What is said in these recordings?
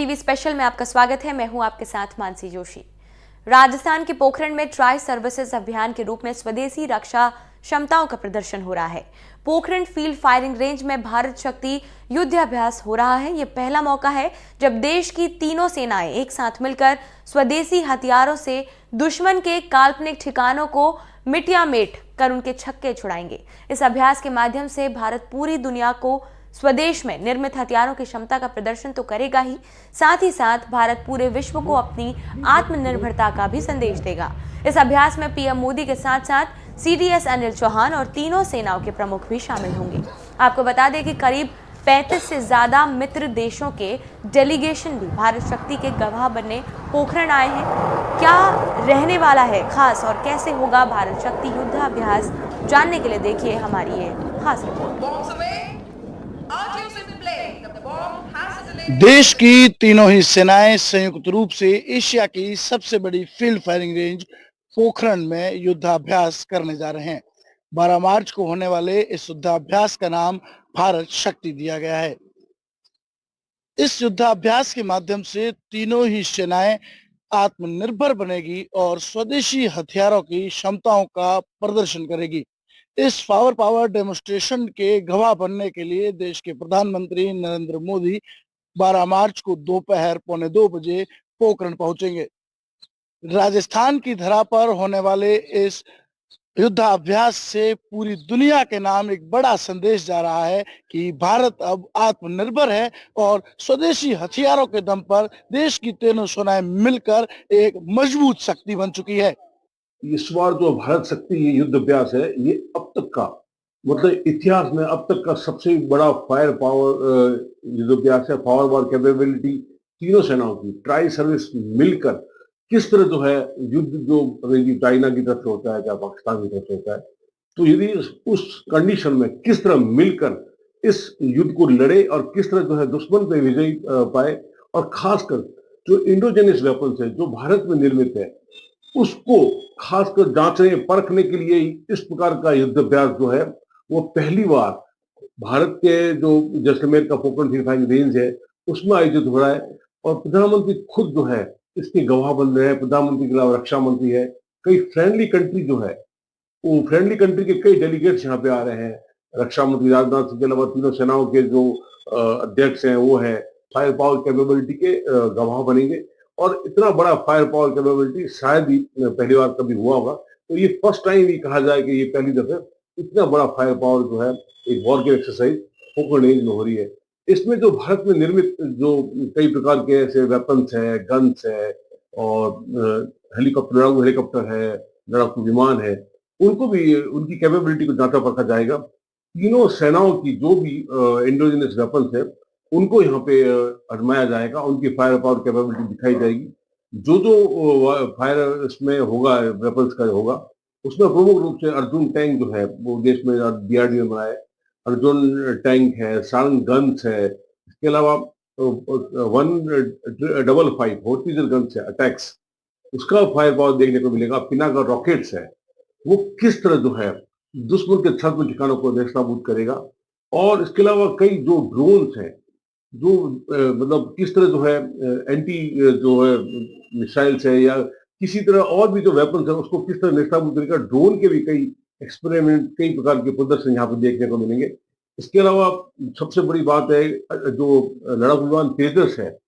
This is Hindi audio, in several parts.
टीवी स्पेशल में आपका स्वागत है। मैं हूं आपके साथ मानसी जोशी। राजस्थान के पोखरण में ट्राई सर्विसेज अभियान के रूप में स्वदेशी रक्षा क्षमताओं का प्रदर्शन हो रहा है। पोखरण फील्ड फायरिंग रेंज में भारत शक्ति युद्धाभ्यास हो रहा है। यह पहला मौका है जब देश की तीनों सेनाएं एक साथ मिलकर स्वदेशी हथियारों से दुश्मन के काल्पनिक ठिकानों को मिटियामेट कर उनके छक्के छुड़ाएंगे। इस अभ्यास के माध्यम से भारत पूरी दुनिया को स्वदेश में निर्मित हथियारों की क्षमता का प्रदर्शन तो करेगा ही, साथ ही साथ भारत पूरे विश्व को अपनी आत्मनिर्भरता का भी संदेश देगा। इस अभ्यास में पीएम मोदी के साथ साथ सीडीएस अनिल चौहान और तीनों सेनाओं के प्रमुख भी शामिल होंगे। आपको बता दें कि करीब 35 से ज्यादा मित्र देशों के डेलीगेशन भी भारत शक्ति के गवाह बनने पोखरण आए हैं। क्या रहने वाला है खास और कैसे होगा भारत शक्ति युद्धाभ्यास, जानने के लिए देखिए हमारी ये खास रिपोर्ट। देश की तीनों ही सेनाएं संयुक्त रूप से एशिया की सबसे बड़ी फील्ड फायरिंग रेंज पोखरण में युद्धाभ्यास करने जा रहे हैं। 12 मार्च को होने वाले इस युद्धाभ्यास का नाम भारत शक्ति दिया गया है। इस युद्धाभ्यास के माध्यम से तीनों ही सेनाएं आत्मनिर्भर बनेगी और स्वदेशी हथियारों की क्षमताओं का प्रदर्शन करेगी। इस पावर डेमोन्स्ट्रेशन के गवाह बनने के लिए देश के प्रधानमंत्री नरेंद्र मोदी 12 मार्च को दोपहर 1:45 बजे पोखरण पहुंचेंगे। राजस्थान की धरा पर होने वाले इस युद्धाभ्यास से पूरी दुनिया के नाम एक बड़ा संदेश जा रहा है कि भारत अब आत्मनिर्भर है और स्वदेशी हथियारों के दम पर देश की तीनों सेनाएं मिलकर एक मजबूत शक्ति बन चुकी है। इस बार जो भारत शक्ति ये युद्ध अभ्यास है, ये अब तक का मतलब इतिहास में अब तक का सबसे बड़ा फायर पावर युद्ध अभ्यास है। पावर कैपेबिलिटी तीनों सेनाओं की ट्राई सर्विस मिलकर किस तरह जो है युद्ध जो चाइना की तरफ से होता है या पाकिस्तान की तरफ से होता है, तो यदि उस कंडीशन में किस तरह मिलकर इस युद्ध को लड़े और किस तरह जो है दुश्मन पे विजयी पाए, और खासकर जो इंडोजेनियस वेपन्स है जो भारत में निर्मित है उसको खासकर जांचने परखने के लिए इस प्रकार का युद्ध अभ्यास जो है वो पहली बार भारत के जो जैसलमेर का पोखरण फील्ड फायरिंग रेंज है उसमें आयोजित हो रहा है। और प्रधानमंत्री खुद जो है इसके गवाह बन रहे हैं। प्रधानमंत्री के अलावा रक्षा मंत्री है, कई फ्रेंडली कंट्री जो है वो फ्रेंडली कंट्री के कई डेलीगेट्स यहाँ पे आ रहे हैं। रक्षा मंत्री राजनाथ सिंह के अलावा तीनों सेनाओं के जो अध्यक्ष हैं वो है फायर पावर कैपेबिलिटी के गवाह बनेंगे। और इतना बड़ा फायर पावर कैपेबिलिटी शायद ही पहली बार कभी हुआ होगा, तो ये फर्स्ट टाइम ही कहा जाए कि ये पहली दफे इतना बड़ा फायर पावर जो है एक war game exercise Pokhran range में हो रही है। इसमें जो भारत में निर्मित जो कई प्रकार के ऐसे वेपन्स है, गन्स है और लड़ाकू हेलीकॉप्टर है, लड़ाकू विमान है, उनको भी उनकी कैपेबिलिटी को जांचा परखा जाएगा। तीनों सेनाओं की जो भी इंडोजिनस वेपन्स है उनको यहाँ पे आजमाया जाएगा, उनकी फायर पावर कैपेबिलिटी दिखाई जाएगी। जो जो फायर इसमें होगा वेपन्स का होगा उसमें प्रमुख रूप से अर्जुन टैंक जो है वो देश में डीआरडीओ ने बनाया है। अर्जुन टैंक है, सारंग गन्स है, इसके अलावा 155 होर्टिजन गन्स है अटैक्स, उसका फायर पावर देखने को मिलेगा। पिनाका रॉकेट्स है, वो किस तरह जो है दुश्मन के छद्म ठिकानों को नेस्तनाबूद करेगा। और इसके अलावा कई जो ड्रोन्स हैं जो मतलब किस तरह जो है एंटी जो है मिसाइल्स है या किसी तरह और भी जो वेपन्स है उसको किस तरह नेस्तनाबूद करेगा। ड्रोन के भी कई एक्सपेरिमेंट, कई प्रकार के प्रदर्शन यहाँ पे देखने को मिलेंगे। इसके अलावा सबसे बड़ी बात है जो लड़ाकू विमान तेजस है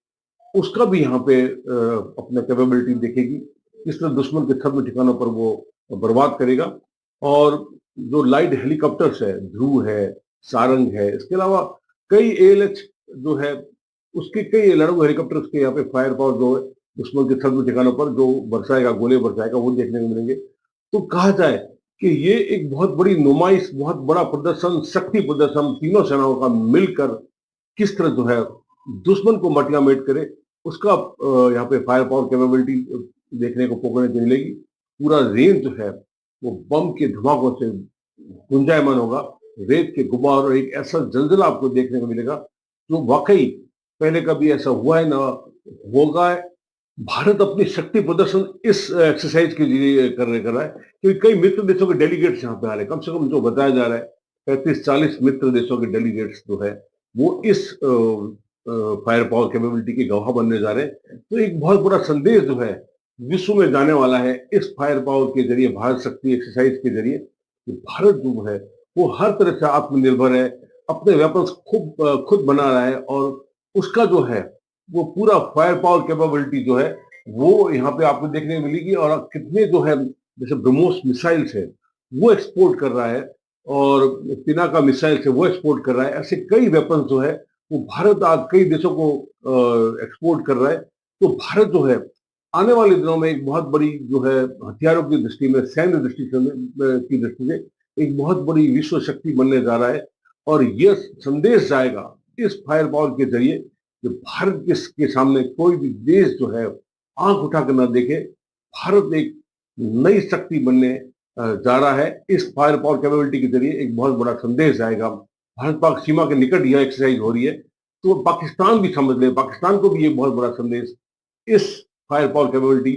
उसका भी यहाँ पे अपना कैपेबिलिटी देखेगी, किस तरह दुश्मन के छद्म ठिकानों पर वो बर्बाद करेगा। और जो लाइट हेलीकॉप्टर्स है, ध्रुव है, सारंग है, इसके अलावा कई एएलएच जो है उसके कई लड़ाकू हेलीकॉप्टर्स के यहाँ पे फायर पावर जो है दुश्मन के छद्म ठिकानों पर जो बरसाएगा, गोले बरसाएगा, वो देखने को मिलेंगे। तो कहा जाए कि ये एक बहुत बड़ी नुमाइश, बहुत बड़ा प्रदर्शन, शक्ति प्रदर्शन तीनों सेनाओं का मिलकर किस तरह जो है दुश्मन को मटियामेट करे, उसका यहाँ पे फायर पावर कैपेबिलिटी देखने को पोखरण में मिलेगी। पूरा रेंज जो है वो बम के धमाकों से गुंजायमान होगा, रेत के गुब्बार और एक ऐसा जलजला आपको देखने को मिलेगा जो वाकई पहले कभी ऐसा हुआ है ना होगा। भारत अपनी शक्ति प्रदर्शन इस एक्सरसाइज के लिए कर रहा है क्योंकि कई मित्र देशों के डेलीगेट्स यहाँ पे आ रहे हैं। कम से कम जो बताया जा रहा है 35-40 मित्र देशों के डेलीगेट्स जो है वो इस फायर पावर कैपेबिलिटी के गवाह बनने जा रहे हैं। तो एक बहुत बड़ा संदेश जो है विश्व में जाने वाला है इस फायर पावर के जरिए, भारत शक्ति एक्सरसाइज के जरिए, कि भारत जो है वो हर तरह से आत्मनिर्भर है, अपने वेपन्स खुद बना रहा है, और उसका जो है वो पूरा फायर पावर कैपेबिलिटी जो है वो यहाँ पे आपको देखने को मिलेगी। और कितने जो है जैसे ब्रह्मोस मिसाइल्स है वो एक्सपोर्ट कर रहा है, और पिनाका मिसाइल्स है वो एक्सपोर्ट कर रहा है। ऐसे कई वेपन्स जो है वो भारत आज कई देशों को एक्सपोर्ट कर रहा है। तो भारत जो है आने वाले दिनों में एक बहुत बड़ी जो है हथियारों की दृष्टि में, सैन्य की दृष्टि से एक बहुत बड़ी विश्व शक्ति बनने जा रहा है। और यह संदेश जाएगा इस फायर पावर के जरिए कि भारत के सामने कोई भी देश जो है आंख उठाकर न देखे। भारत एक नई शक्ति बनने जा रहा है। इस फायर पावर कैपेबिलिटी के जरिए एक बहुत बड़ा संदेश जाएगा। भारत पाक सीमा के निकट यह एक्सरसाइज हो रही है, तो पाकिस्तान भी समझ ले, पाकिस्तान को भी एक बहुत बड़ा संदेश इस फायर पावर कैपेबिलिटी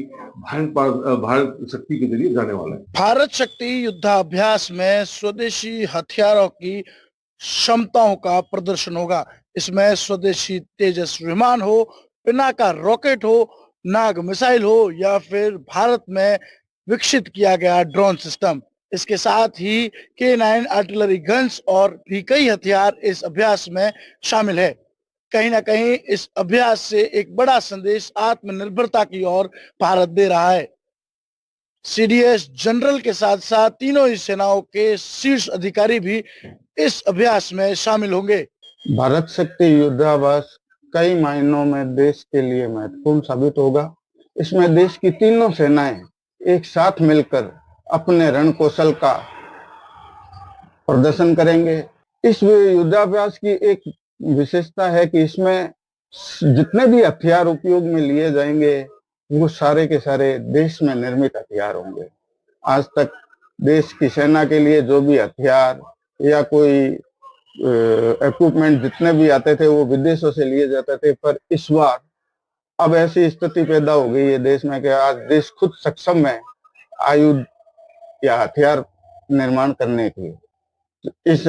भारत शक्ति के जरिए जाने वाला है। भारत शक्ति युद्धाभ्यास में स्वदेशी हथियारों की क्षमताओं का प्रदर्शन होगा। इसमें स्वदेशी तेजस विमान हो, पिनाका रॉकेट हो, नाग मिसाइल हो, या फिर भारत में विकसित किया गया ड्रोन सिस्टम। इसके साथ ही K9 आर्टिलरी गन्स और भी कई हथियार इस अभ्यास में शामिल है। कहीं ना कहीं इस अभ्यास से एक बड़ा संदेश आत्मनिर्भरता की ओर भारत दे रहा है। CDS जनरल के साथ साथ तीनों ही सेनाओं के शीर्ष अधिकारी भी इस अभ्यास में शामिल होंगे। भारत शक्ति युद्धाभ्यास कई मायनों में देश के लिए महत्वपूर्ण साबित होगा। इसमें देश की तीनों सेनाएं एक साथ मिलकर अपने रण कौशल का प्रदर्शन करेंगे। इस युद्धाभ्यास की एक विशेषता है कि इसमें जितने भी हथियार उपयोग में लिए जाएंगे वो सारे के सारे देश में निर्मित हथियार होंगे। आज तक देश की सेना के लिए जो भी हथियार या कोई इक्विपमेंट जितने भी आते थे वो विदेशों से लिए जाते थे, पर इस बार अब ऐसी स्थिति पैदा हो गई है देश में कि आज देश खुद सक्षम है आयुध या हथियार निर्माण करने की। इस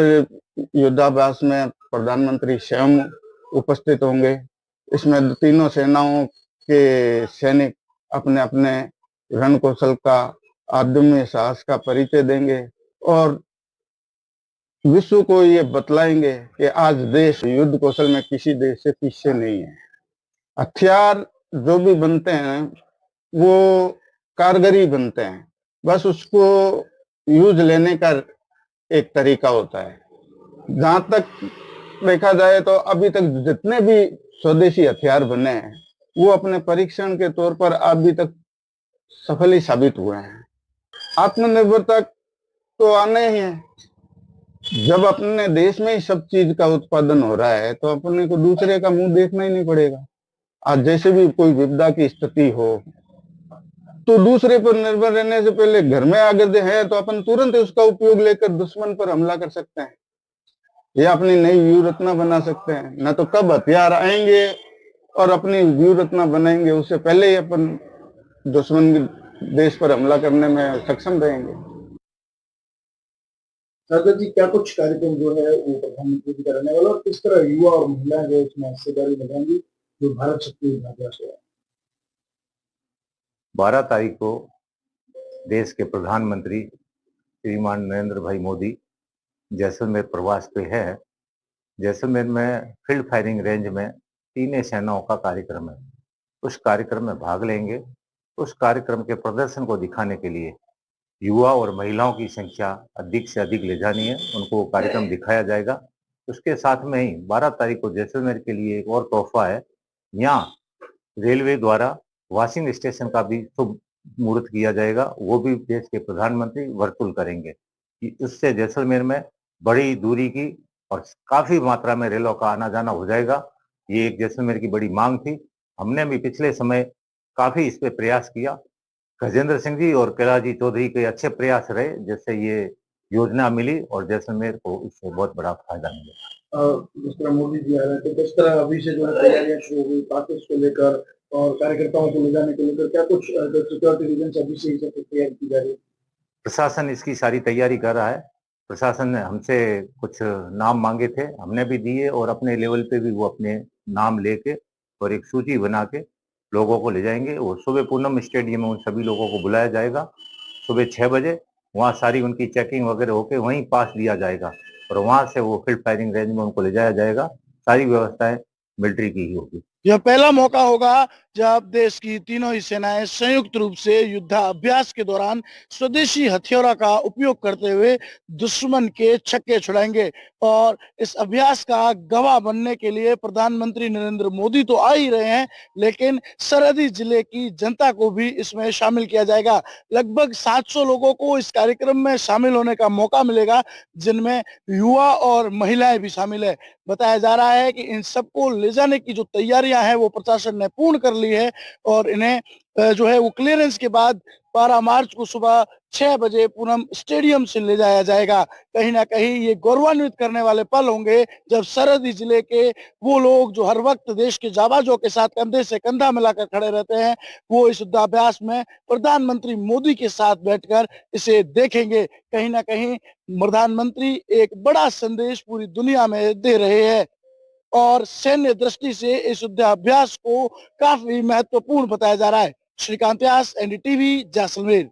युद्धाभ्यास में प्रधानमंत्री स्वयं उपस्थित होंगे। इसमें तीनों सेनाओं के सैनिक अपने अपने रण कौशल का, अदम्य साहस का परिचय देंगे और विश्व को ये बतलाएंगे कि आज देश युद्ध कौशल में किसी देश से पीछे नहीं है। हथियार जो भी बनते हैं वो कारगरी बनते हैं, बस उसको यूज लेने का एक तरीका होता है। जहां तक देखा जाए तो अभी तक जितने भी स्वदेशी हथियार बने हैं वो अपने परीक्षण के तौर पर अभी तक सफल ही साबित हुए हैं। आत्मनिर्भरता तो आने ही है। जब अपने देश में ही सब चीज का उत्पादन हो रहा है तो अपने को दूसरे का मुंह देखना ही नहीं पड़ेगा। आज जैसे भी कोई विपदा की स्थिति हो तो दूसरे पर निर्भर रहने से पहले घर में अगर है तो अपन तुरंत उसका उपयोग लेकर दुश्मन पर हमला कर सकते हैं या अपनी नई व्यूह रचना बना सकते हैं। न तो कब हथियार आएंगे और अपनी व्यूह रचना बनाएंगे उससे पहले ही अपन दुश्मन के देश पर हमला करने में सक्षम रहेंगे। सरदार जी, क्या कुछ कार्यक्रम जो है वो प्रधानमंत्री जी का रहने वाला और किस तरह युवा और महिलाएं जो इसमें हिस्सेदारी लगाएंगी जो भारत शक्ति युद्धाभ्यास है? 12 तारीख को देश के प्रधानमंत्री श्रीमान नरेंद्र भाई मोदी जैसलमेर प्रवास पे है। जैसलमेर में फील्ड फायरिंग रेंज में तीनों सेनाओं का कार्यक्रम है। उस कार्यक्रम में भाग लेंगे। उस कार्यक्रम के प्रदर्शन को दिखाने के लिए युवा और महिलाओं की संख्या अधिक से अधिक ले जानी है, उनको कार्यक्रम दिखाया जाएगा। उसके साथ में ही 12 तारीख को जैसलमेर के लिए एक और तोहफा है। यहाँ रेलवे द्वारा वॉशिंग स्टेशन का भी शुभ मुहूर्त किया जाएगा, वो भी देश के प्रधानमंत्री वर्चुअल करेंगे कि उससे जैसलमेर में बड़ी दूरी की और काफी मात्रा में रेलों का आना जाना हो जाएगा। ये एक जैसलमेर की बड़ी मांग थी। हमने भी पिछले समय काफी इस पे प्रयास किया। गजेंद्र सिंह जी और कैलाश जी चौधरी के अच्छे प्रयास रहे, जिससे ये योजना मिली और जैसलमेर को इससे बहुत बड़ा फायदा मिला। जिस तरह मोदी जी आ रहे हैं तो किस तरह अभी से जो है तैयारियां शुरू हो गई पैकेज को लेकर और कार्यकर्ताओं को ले जाने को लेकर, क्या कुछ सिक्योरिटी रीजन अभी से ही सब तैयारी की जा रही है? प्रशासन इसकी सारी तैयारी कर रहा है। प्रशासन ने हमसे कुछ नाम मांगे थे, हमने भी दिए और अपने लेवल पे भी वो अपने नाम लेके और एक सूची बना के लोगों को ले जाएंगे। वो सुबह पूनम स्टेडियम में उन सभी लोगों को बुलाया जाएगा सुबह 6 बजे। वहाँ सारी उनकी चेकिंग वगैरह होके वहीं पास लिया जाएगा और वहाँ से वो फील्ड फायरिंग रेंज में उनको ले जाया जाएगा। सारी व्यवस्थाएं मिलिट्री की ही होगी। यह पहला मौका होगा जब देश की तीनों ही सेनाएं संयुक्त रूप से युद्धाभ्यास के दौरान स्वदेशी हथियारों का उपयोग करते हुए दुश्मन के छक्के छुड़ाएंगे। और इस अभ्यास का गवाह बनने के लिए प्रधानमंत्री नरेंद्र मोदी तो आ ही रहे हैं, लेकिन सरहदी जिले की जनता को भी इसमें शामिल किया जाएगा। लगभग 700 लोगों को इस कार्यक्रम में शामिल होने का मौका मिलेगा, जिनमें युवा और महिलाएं भी शामिल है। बताया जा रहा है कि इन सबको ले जाने की जो तैयारियां हैं वो प्रशासन ने पूर्ण कर ली है और इन्हें जो है वो क्लियरेंस के बाद 12 मार्च को सुबह 6 बजे पूनम स्टेडियम से ले जाया जाएगा। कहीं ना कहीं ये गौरवान्वित करने वाले पल होंगे जब सरहदी जिले के वो लोग जो हर वक्त देश के जाबाजों के साथ कंधे से कंधा मिलाकर खड़े रहते हैं, वो इस युद्धाभ्यास में प्रधानमंत्री मोदी के साथ बैठकर इसे देखेंगे। कहीं ना कहीं प्रधानमंत्री एक बड़ा संदेश पूरी दुनिया में दे रहे हैं और सैन्य दृष्टि से इस युद्धाभ्यास को काफी महत्वपूर्ण बताया जा रहा है। श्रीकांत व्यास, एनडीटीवी, जैसलमेर।